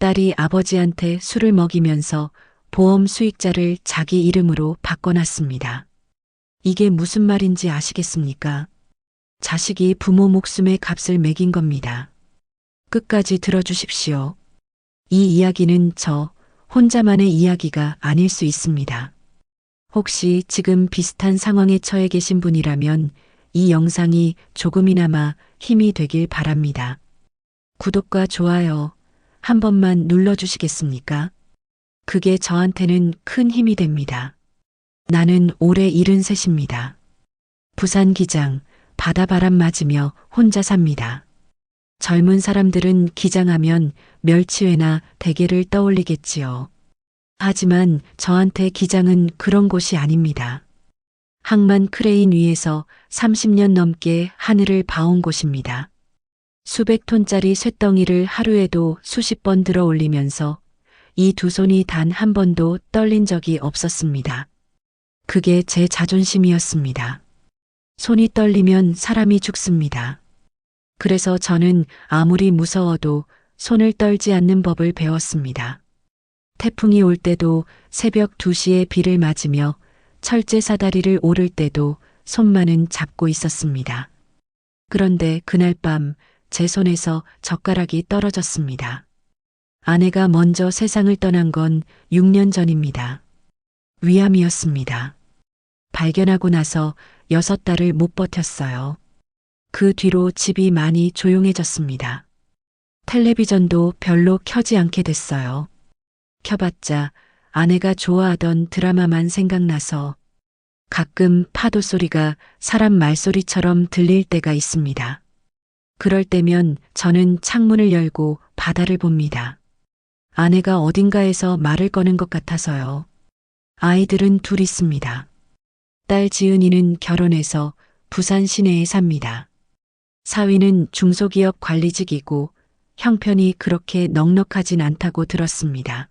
딸이 아버지한테 술을 먹이면서 보험 수익자를 자기 이름으로 바꿔놨습니다. 이게 무슨 말인지 아시겠습니까? 자식이 부모 목숨의 값을 매긴 겁니다. 끝까지 들어주십시오. 이 이야기는 저 혼자만의 이야기가 아닐 수 있습니다. 혹시 지금 비슷한 상황에 처해 계신 분이라면 이 영상이 조금이나마 힘이 되길 바랍니다. 구독과 좋아요 한 번만 눌러주시겠습니까? 그게 저한테는 큰 힘이 됩니다. 나는 올해 73입니다. 부산 기장, 바다바람 맞으며 혼자 삽니다. 젊은 사람들은 기장하면 멸치회나 대게를 떠올리겠지요. 하지만 저한테 기장은 그런 곳이 아닙니다. 항만 크레인 위에서 30년 넘게 하늘을 봐온 곳입니다. 수백 톤짜리 쇳덩이를 하루에도 수십 번 들어 올리면서 이 두 손이 단 한 번도 떨린 적이 없었습니다. 그게 제 자존심이었습니다. 손이 떨리면 사람이 죽습니다. 그래서 저는 아무리 무서워도 손을 떨지 않는 법을 배웠습니다. 태풍이 올 때도 새벽 2시에 비를 맞으며 철제 사다리를 오를 때도 손만은 잡고 있었습니다. 그런데 그날 밤 제 손에서 젓가락이 떨어졌습니다. 아내가 먼저 세상을 떠난 건 6년 전입니다. 위암이었습니다. 발견하고 나서 6달을 못 버텼어요. 그 뒤로 집이 많이 조용해졌습니다. 텔레비전도 별로 켜지 않게 됐어요. 켜봤자 아내가 좋아하던 드라마만 생각나서 가끔 파도 소리가 사람 말소리처럼 들릴 때가 있습니다. 그럴 때면 저는 창문을 열고 바다를 봅니다. 아내가 어딘가에서 말을 거는 것 같아서요. 아이들은 둘 있습니다. 딸 지은이는 결혼해서 부산 시내에 삽니다. 사위는 중소기업 관리직이고 형편이 그렇게 넉넉하진 않다고 들었습니다.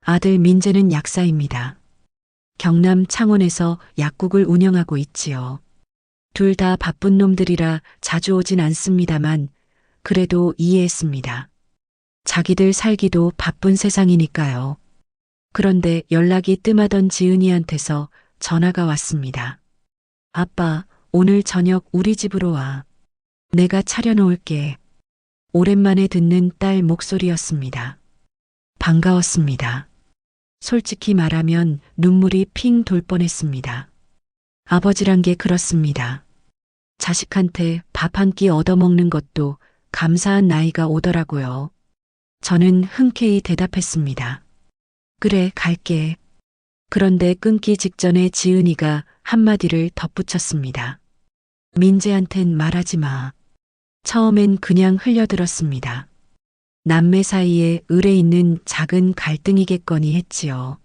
아들 민재는 약사입니다. 경남 창원에서 약국을 운영하고 있지요. 둘 다 바쁜 놈들이라 자주 오진 않습니다만 그래도 이해했습니다. 자기들 살기도 바쁜 세상이니까요. 그런데 연락이 뜸하던 지은이한테서 전화가 왔습니다. 아빠, 오늘 저녁 우리 집으로 와. 내가 차려놓을게. 오랜만에 듣는 딸 목소리였습니다. 반가웠습니다. 솔직히 말하면 눈물이 핑 돌 뻔했습니다. 아버지란 게 그렇습니다. 자식한테 밥 한 끼 얻어먹는 것도 감사한 나이가 오더라고요. 저는 흔쾌히 대답했습니다. 그래, 갈게. 그런데 끊기 직전에 지은이가 한마디를 덧붙였습니다. 민재한텐 말하지 마. 처음엔 그냥 흘려들었습니다. 남매 사이에 을에 있는 작은 갈등이겠거니 했지요.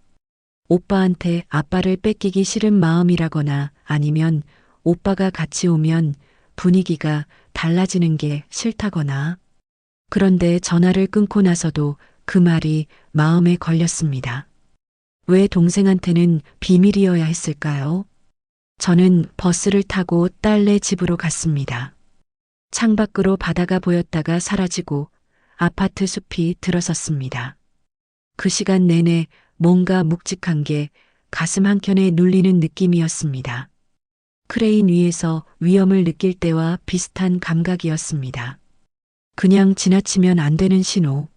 오빠한테 아빠를 뺏기기 싫은 마음이라거나 아니면 오빠가 같이 오면 분위기가 달라지는 게 싫다거나. 그런데 전화를 끊고 나서도 그 말이 마음에 걸렸습니다. 왜 동생한테는 비밀이어야 했을까요? 저는 버스를 타고 딸네 집으로 갔습니다. 창밖으로 바다가 보였다가 사라지고 아파트 숲이 들어섰습니다. 그 시간 내내 뭔가 묵직한 게 가슴 한켠에 눌리는 느낌이었습니다. 크레인 위에서 위험을 느낄 때와 비슷한 감각이었습니다. 그냥 지나치면 안 되는 신호.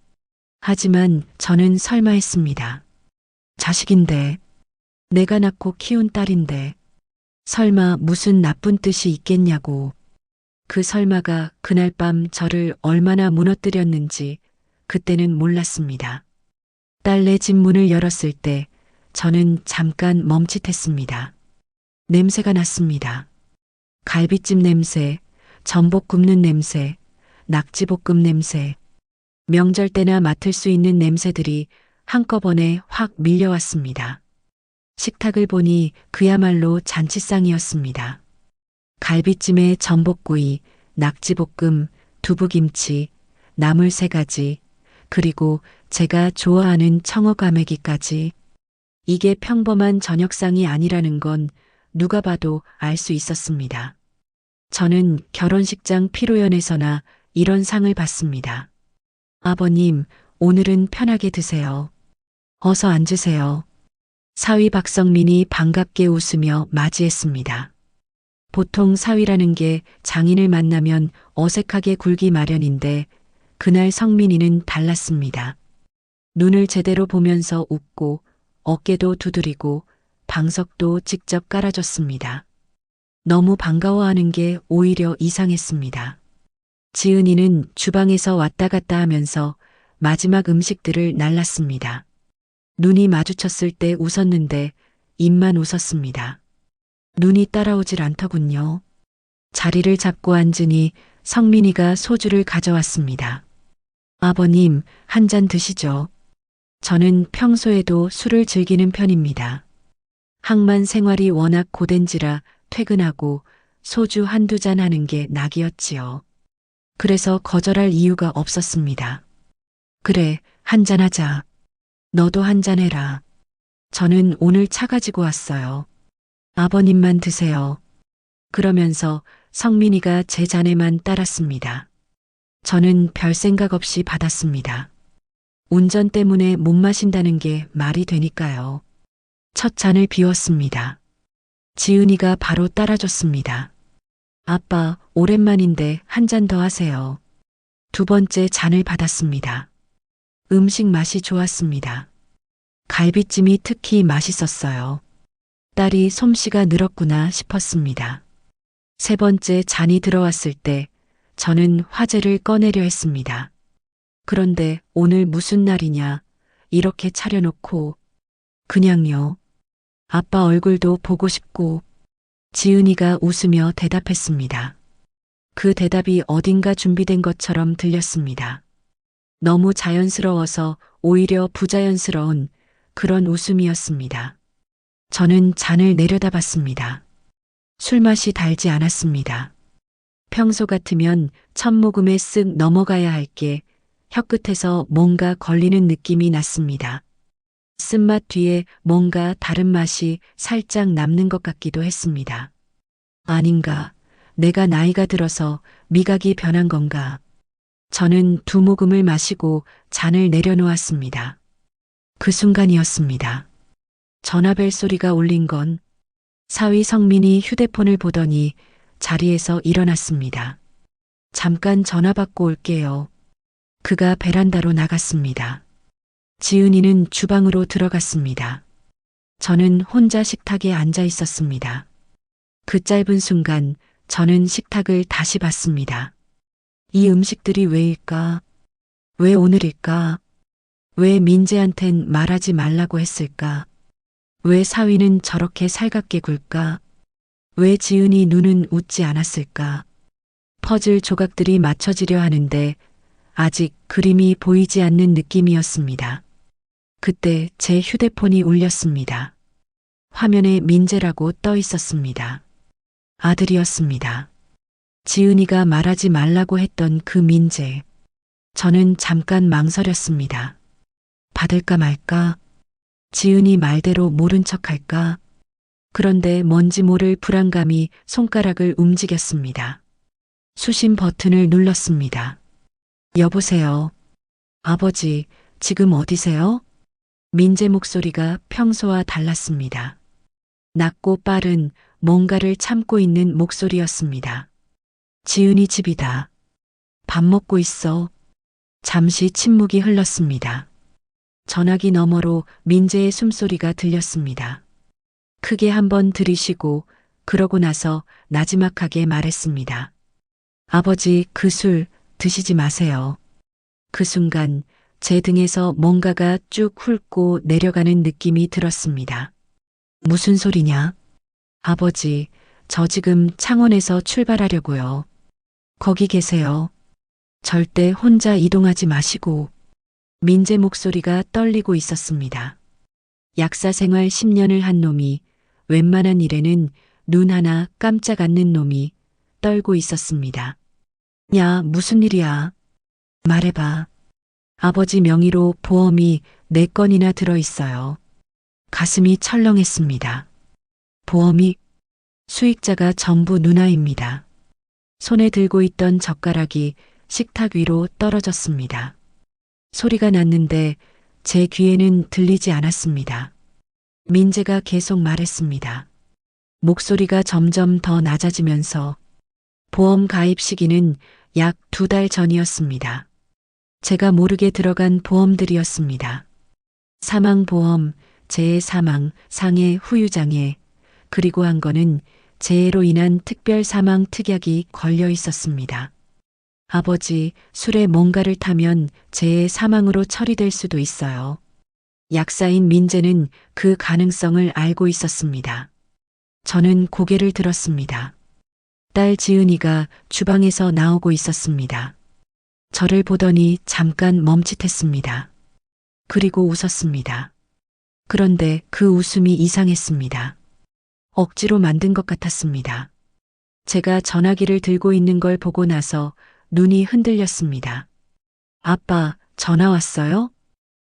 하지만 저는 설마 했습니다. 자식인데, 내가 낳고 키운 딸인데, 설마 무슨 나쁜 뜻이 있겠냐고. 그 설마가 그날 밤 저를 얼마나 무너뜨렸는지 그때는 몰랐습니다. 딸네 집 문을 열었을 때 저는 잠깐 멈칫했습니다. 냄새가 났습니다. 갈비찜 냄새, 전복 굽는 냄새, 낙지볶음 냄새, 명절 때나 맡을 수 있는 냄새들이 한꺼번에 확 밀려왔습니다. 식탁을 보니 그야말로 잔치상이었습니다. 갈비찜에 전복구이, 낙지볶음, 두부김치, 나물 3가지, 그리고 제가 좋아하는 청어과메기까지. 이게 평범한 저녁상이 아니라는 건 누가 봐도 알 수 있었습니다. 저는 결혼식장 피로연에서나 이런 상을 받습니다. 아버님, 오늘은 편하게 드세요. 어서 앉으세요. 사위 박성민이 반갑게 웃으며 맞이했습니다. 보통 사위라는 게 장인을 만나면 어색하게 굴기 마련인데 그날 성민이는 달랐습니다. 눈을 제대로 보면서 웃고 어깨도 두드리고 방석도 직접 깔아줬습니다. 너무 반가워하는 게 오히려 이상했습니다. 지은이는 주방에서 왔다 갔다 하면서 마지막 음식들을 날랐습니다. 눈이 마주쳤을 때 웃었는데 입만 웃었습니다. 눈이 따라오질 않더군요. 자리를 잡고 앉으니 성민이가 소주를 가져왔습니다. 아버님, 한 잔 드시죠. 저는 평소에도 술을 즐기는 편입니다. 항만 생활이 워낙 고된지라 퇴근하고 소주 한두 잔 하는 게 낙이었지요. 그래서 거절할 이유가 없었습니다. 그래, 한 잔 하자. 너도 한 잔 해라. 저는 오늘 차 가지고 왔어요. 아버님만 드세요. 그러면서 성민이가 제 잔에만 따랐습니다. 저는 별 생각 없이 받았습니다. 운전 때문에 못 마신다는 게 말이 되니까요. 첫 잔을 비웠습니다. 지은이가 바로 따라줬습니다. 아빠, 오랜만인데 한 잔 더 하세요. 두 번째 잔을 받았습니다. 음식 맛이 좋았습니다. 갈비찜이 특히 맛있었어요. 딸이 솜씨가 늘었구나 싶었습니다. 세 번째 잔이 들어왔을 때 저는 화제를 꺼내려 했습니다. 그런데 오늘 무슨 날이냐, 이렇게 차려놓고. 그냥요. 아빠 얼굴도 보고 싶고. 지은이가 웃으며 대답했습니다. 그 대답이 어딘가 준비된 것처럼 들렸습니다. 너무 자연스러워서 오히려 부자연스러운 그런 웃음이었습니다. 저는 잔을 내려다봤습니다. 술맛이 달지 않았습니다. 평소 같으면 첫 모금에 쓱 넘어가야 할 게 혀끝에서 뭔가 걸리는 느낌이 났습니다. 쓴맛 뒤에 뭔가 다른 맛이 살짝 남는 것 같기도 했습니다. 아닌가, 내가 나이가 들어서 미각이 변한 건가. 저는 두 모금을 마시고 잔을 내려놓았습니다. 그 순간이었습니다. 전화벨 소리가 울린 건 사위 성민이 휴대폰을 보더니 자리에서 일어났습니다. 잠깐 전화 받고 올게요. 그가 베란다로 나갔습니다. 지은이는 주방으로 들어갔습니다. 저는 혼자 식탁에 앉아 있었습니다. 그 짧은 순간 저는 식탁을 다시 봤습니다. 이 음식들이 왜일까? 왜 오늘일까? 왜 민재한텐 말하지 말라고 했을까? 왜 사위는 저렇게 살갑게 굴까? 왜 지은이 눈은 웃지 않았을까? 퍼즐 조각들이 맞춰지려 하는데 아직 그림이 보이지 않는 느낌이었습니다. 그때 제 휴대폰이 울렸습니다. 화면에 민재라고 떠 있었습니다. 아들이었습니다. 지은이가 말하지 말라고 했던 그 민재. 저는 잠깐 망설였습니다. 받을까 말까? 지은이 말대로 모른 척할까? 그런데 뭔지 모를 불안감이 손가락을 움직였습니다. 수신 버튼을 눌렀습니다. 여보세요. 아버지, 지금 어디세요? 민재 목소리가 평소와 달랐습니다. 낮고 빠른 뭔가를 참고 있는 목소리였습니다. 지은이 집이다. 밥 먹고 있어. 잠시 침묵이 흘렀습니다. 전화기 너머로 민재의 숨소리가 들렸습니다. 크게 한번 들이쉬고 그러고 나서 나지막하게 말했습니다. 아버지, 그 술 드시지 마세요. 그 순간 제 등에서 뭔가가 쭉 훑고 내려가는 느낌이 들었습니다. 무슨 소리냐? 아버지, 저 지금 창원에서 출발하려고요. 거기 계세요. 절대 혼자 이동하지 마시고. 민재 목소리가 떨리고 있었습니다. 약사 생활 10년을 한 놈이 웬만한 일에는 눈 하나 깜짝 않는 놈이 떨고 있었습니다. 야, 무슨 일이야? 말해봐. 아버지 명의로 보험이 4건이나 들어있어요. 가슴이 철렁했습니다. 보험이? 수익자가 전부 누나입니다. 손에 들고 있던 젓가락이 식탁 위로 떨어졌습니다. 소리가 났는데 제 귀에는 들리지 않았습니다. 민재가 계속 말했습니다. 목소리가 점점 더 낮아지면서 보험 가입 시기는 약 2달 전이었습니다. 제가 모르게 들어간 보험들이었습니다. 사망보험, 재해 사망, 상해 후유장애, 그리고 한 건은 재해로 인한 특별 사망 특약이 걸려 있었습니다. 아버지, 술에 뭔가를 타면 재해 사망으로 처리될 수도 있어요. 약사인 민재는 그 가능성을 알고 있었습니다. 저는 고개를 들었습니다. 딸 지은이가 주방에서 나오고 있었습니다. 저를 보더니 잠깐 멈칫했습니다. 그리고 웃었습니다. 그런데 그 웃음이 이상했습니다. 억지로 만든 것 같았습니다. 제가 전화기를 들고 있는 걸 보고 나서 눈이 흔들렸습니다. 아빠, 전화 왔어요?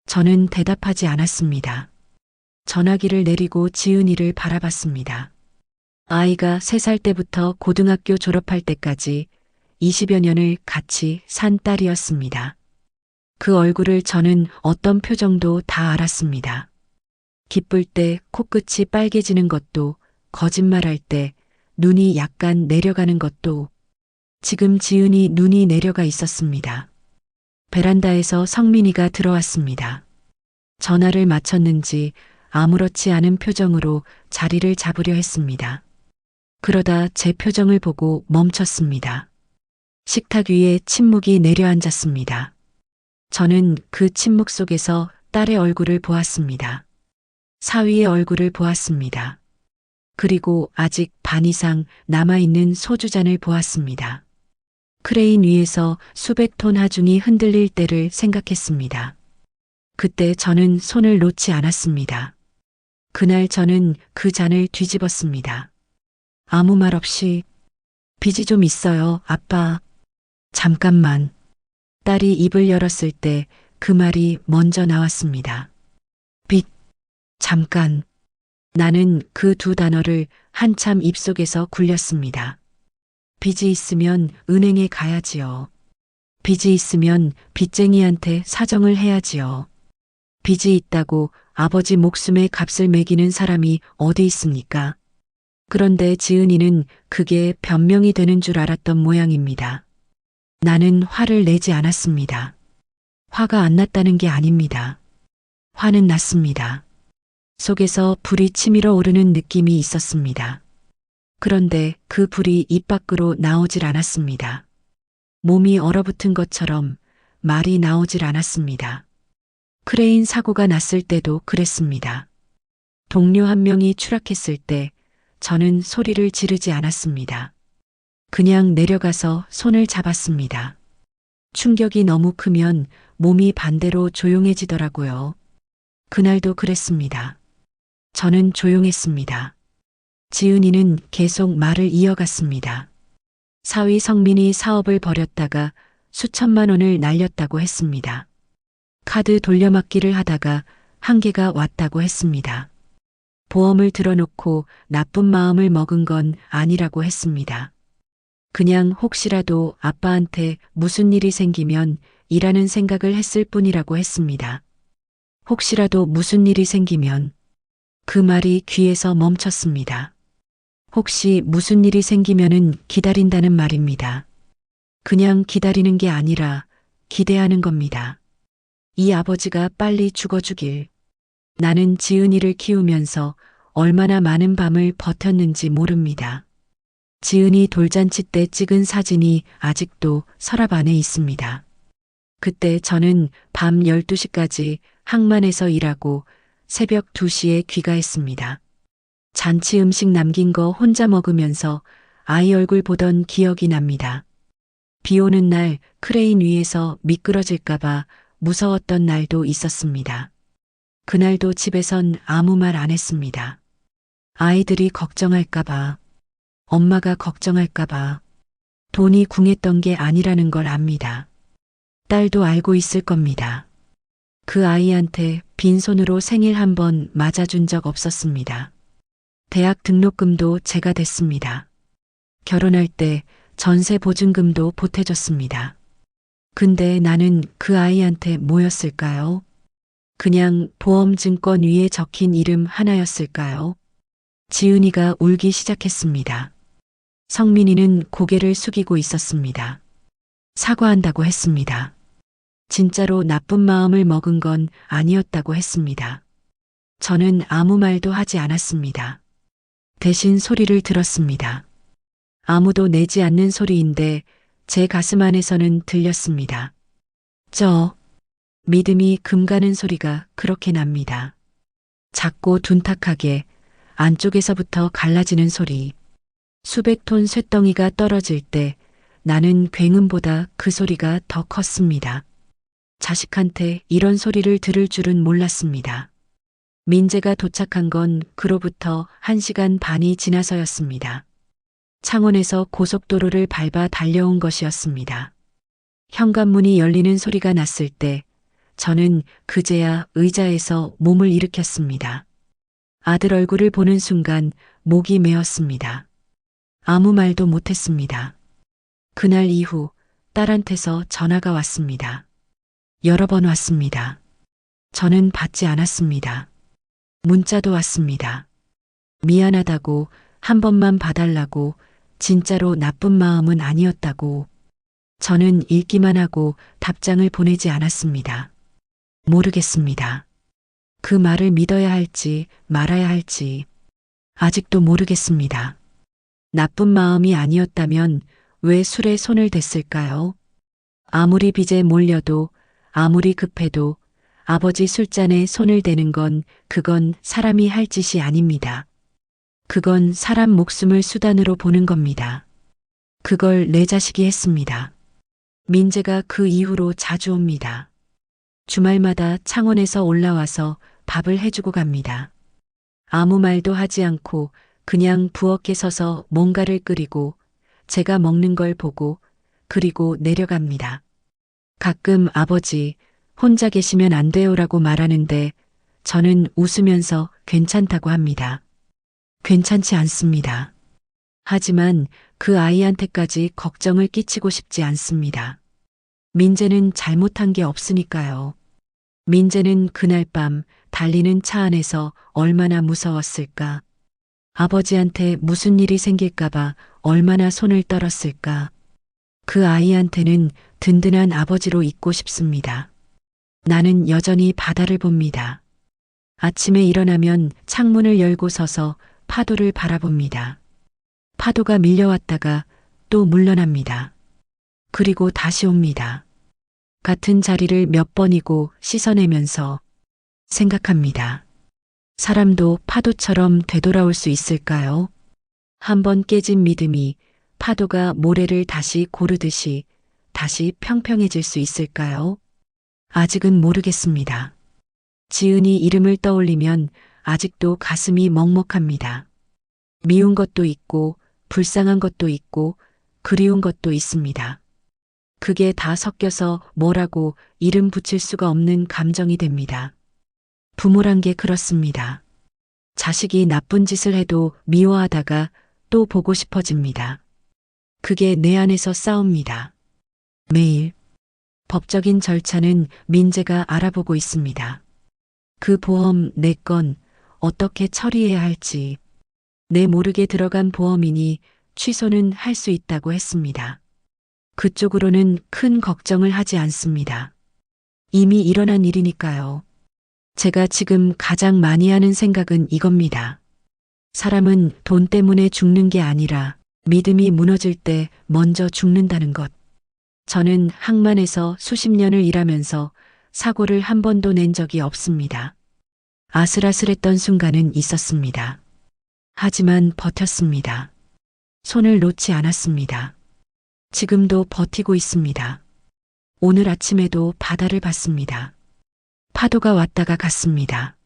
저는 대답하지 않았습니다. 전화기를 내리고 지은이를 바라봤습니다. 아이가 3살 때부터 고등학교 졸업할 때까지 20여 년을 같이 산 딸이었습니다. 그 얼굴을 저는 어떤 표정도 다 알았습니다. 기쁠 때 코끝이 빨개지는 것도, 거짓말할 때 눈이 약간 내려가는 것도, 지금 지은이 눈이 내려가 있었습니다. 베란다에서 성민이가 들어왔습니다. 전화를 마쳤는지 아무렇지 않은 표정으로 자리를 잡으려 했습니다. 그러다 제 표정을 보고 멈췄습니다. 식탁 위에 침묵이 내려앉았습니다. 저는 그 침묵 속에서 딸의 얼굴을 보았습니다. 사위의 얼굴을 보았습니다. 그리고 아직 반 이상 남아있는 소주잔을 보았습니다. 크레인 위에서 수백 톤 하중이 흔들릴 때를 생각했습니다. 그때 저는 손을 놓지 않았습니다. 그날 저는 그 잔을 뒤집었습니다. 아무 말 없이 빚이 좀 있어요, 아빠. 잠깐만. 딸이 입을 열었을 때 그 말이 먼저 나왔습니다. 빚. 잠깐. 나는 그 2단어를 한참 입속에서 굴렸습니다. 빚이 있으면 은행에 가야지요. 빚이 있으면 빚쟁이한테 사정을 해야지요. 빚이 있다고 아버지 목숨의 값을 매기는 사람이 어디 있습니까? 그런데 지은이는 그게 변명이 되는 줄 알았던 모양입니다. 나는 화를 내지 않았습니다. 화가 안 났다는 게 아닙니다. 화는 났습니다. 속에서 불이 치밀어 오르는 느낌이 있었습니다. 그런데 그 불이 입 밖으로 나오질 않았습니다. 몸이 얼어붙은 것처럼 말이 나오질 않았습니다. 크레인 사고가 났을 때도 그랬습니다. 동료 한 명이 추락했을 때 저는 소리를 지르지 않았습니다. 그냥 내려가서 손을 잡았습니다. 충격이 너무 크면 몸이 반대로 조용해지더라고요. 그날도 그랬습니다. 저는 조용했습니다. 지은이는 계속 말을 이어갔습니다. 사위 성민이 사업을 벌였다가 수천만 원을 날렸다고 했습니다. 카드 돌려막기를 하다가 한계가 왔다고 했습니다. 보험을 들어놓고 나쁜 마음을 먹은 건 아니라고 했습니다. 그냥 혹시라도 아빠한테 무슨 일이 생기면 이라는 생각을 했을 뿐이라고 했습니다. 혹시라도 무슨 일이 생기면 그 말이 귀에서 멈췄습니다. 혹시 무슨 일이 생기면은 기다린다는 말입니다. 그냥 기다리는 게 아니라 기대하는 겁니다. 이 아버지가 빨리 죽어주길. 나는 지은이를 키우면서 얼마나 많은 밤을 버텼는지 모릅니다. 지은이 돌잔치 때 찍은 사진이 아직도 서랍 안에 있습니다. 그때 저는 밤 12시까지 항만에서 일하고 새벽 2시에 귀가했습니다. 잔치 음식 남긴 거 혼자 먹으면서 아이 얼굴 보던 기억이 납니다. 비 오는 날 크레인 위에서 미끄러질까봐 무서웠던 날도 있었습니다. 그날도 집에선 아무 말 안 했습니다. 아이들이 걱정할까봐, 엄마가 걱정할까봐, 돈이 궁했던 게 아니라는 걸 압니다. 딸도 알고 있을 겁니다. 그 아이한테 빈손으로 생일 한 번 맞아준 적 없었습니다. 대학 등록금도 제가 댔습니다. 결혼할 때 전세 보증금도 보태줬습니다. 근데 나는 그 아이한테 뭐였을까요? 그냥 보험증권 위에 적힌 이름 하나였을까요? 지은이가 울기 시작했습니다. 성민이는 고개를 숙이고 있었습니다. 사과한다고 했습니다. 진짜로 나쁜 마음을 먹은 건 아니었다고 했습니다. 저는 아무 말도 하지 않았습니다. 대신 소리를 들었습니다. 아무도 내지 않는 소리인데 제 가슴 안에서는 들렸습니다. 믿음이 금가는 소리가 그렇게 납니다. 작고 둔탁하게 안쪽에서부터 갈라지는 소리. 수백 톤 쇳덩이가 떨어질 때 나는 굉음보다 그 소리가 더 컸습니다. 자식한테 이런 소리를 들을 줄은 몰랐습니다. 민재가 도착한 건 그로부터 1시간 반이 지나서였습니다. 창원에서 고속도로를 밟아 달려온 것이었습니다. 현관문이 열리는 소리가 났을 때 저는 그제야 의자에서 몸을 일으켰습니다. 아들 얼굴을 보는 순간 목이 메었습니다. 아무 말도 못했습니다. 그날 이후 딸한테서 전화가 왔습니다. 여러 번 왔습니다. 저는 받지 않았습니다. 문자도 왔습니다. 미안하다고, 한 번만 봐달라고, 진짜로 나쁜 마음은 아니었다고. 저는 읽기만 하고 답장을 보내지 않았습니다. 모르겠습니다. 그 말을 믿어야 할지 말아야 할지 아직도 모르겠습니다. 나쁜 마음이 아니었다면 왜 술에 손을 댔을까요? 아무리 빚에 몰려도 아무리 급해도 아버지 술잔에 손을 대는 건 그건 사람이 할 짓이 아닙니다. 그건 사람 목숨을 수단으로 보는 겁니다. 그걸 내 자식이 했습니다. 민재가 그 이후로 자주 옵니다. 주말마다 창원에서 올라와서 밥을 해주고 갑니다. 아무 말도 하지 않고 그냥 부엌에 서서 뭔가를 끓이고 제가 먹는 걸 보고 그리고 내려갑니다. 가끔 아버지 혼자 계시면 안 돼요라고 말하는데 저는 웃으면서 괜찮다고 합니다. 괜찮지 않습니다. 하지만 그 아이한테까지 걱정을 끼치고 싶지 않습니다. 민재는 잘못한 게 없으니까요. 민재는 그날 밤 달리는 차 안에서 얼마나 무서웠을까. 아버지한테 무슨 일이 생길까봐 얼마나 손을 떨었을까. 그 아이한테는 든든한 아버지로 있고 싶습니다. 나는 여전히 바다를 봅니다. 아침에 일어나면 창문을 열고 서서 파도를 바라봅니다. 파도가 밀려왔다가 또 물러납니다. 그리고 다시 옵니다. 같은 자리를 몇 번이고 씻어내면서 생각합니다. 사람도 파도처럼 되돌아올 수 있을까요? 한번 깨진 믿음이 파도가 모래를 다시 고르듯이 다시 평평해질 수 있을까요? 아직은 모르겠습니다. 지은이 이름을 떠올리면 아직도 가슴이 먹먹합니다. 미운 것도 있고 불쌍한 것도 있고 그리운 것도 있습니다. 그게 다 섞여서 뭐라고 이름 붙일 수가 없는 감정이 됩니다. 부모란 게 그렇습니다. 자식이 나쁜 짓을 해도 미워하다가 또 보고 싶어집니다. 그게 내 안에서 싸웁니다. 매일 법적인 절차는 민재가 알아보고 있습니다. 그 보험 내 건 어떻게 처리해야 할지 내 모르게 들어간 보험이니 취소는 할 수 있다고 했습니다. 그쪽으로는 큰 걱정을 하지 않습니다. 이미 일어난 일이니까요. 제가 지금 가장 많이 하는 생각은 이겁니다. 사람은 돈 때문에 죽는 게 아니라 믿음이 무너질 때 먼저 죽는다는 것. 저는 항만에서 수십 년을 일하면서 사고를 한 번도 낸 적이 없습니다. 아슬아슬했던 순간은 있었습니다. 하지만 버텼습니다. 손을 놓지 않았습니다. 지금도 버티고 있습니다. 오늘 아침에도 바다를 봤습니다. 파도가 왔다가 갔습니다.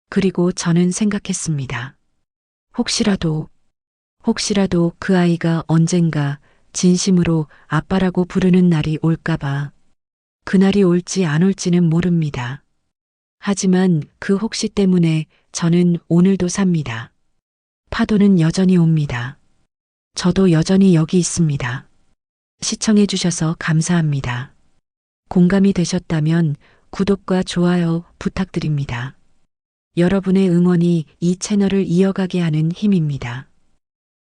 그리고 저는 생각했습니다. 혹시라도 그 아이가 언젠가 진심으로 아빠라고 부르는 날이 올까봐. 그날이 올지 안 올지는 모릅니다. 하지만 그 혹시 때문에 저는 오늘도 삽니다. 파도는 여전히 옵니다. 저도 여전히 여기 있습니다. 시청해 주셔서 감사합니다. 공감이 되셨다면 구독과 좋아요 부탁드립니다. 여러분의 응원이 이 채널을 이어가게 하는 힘입니다.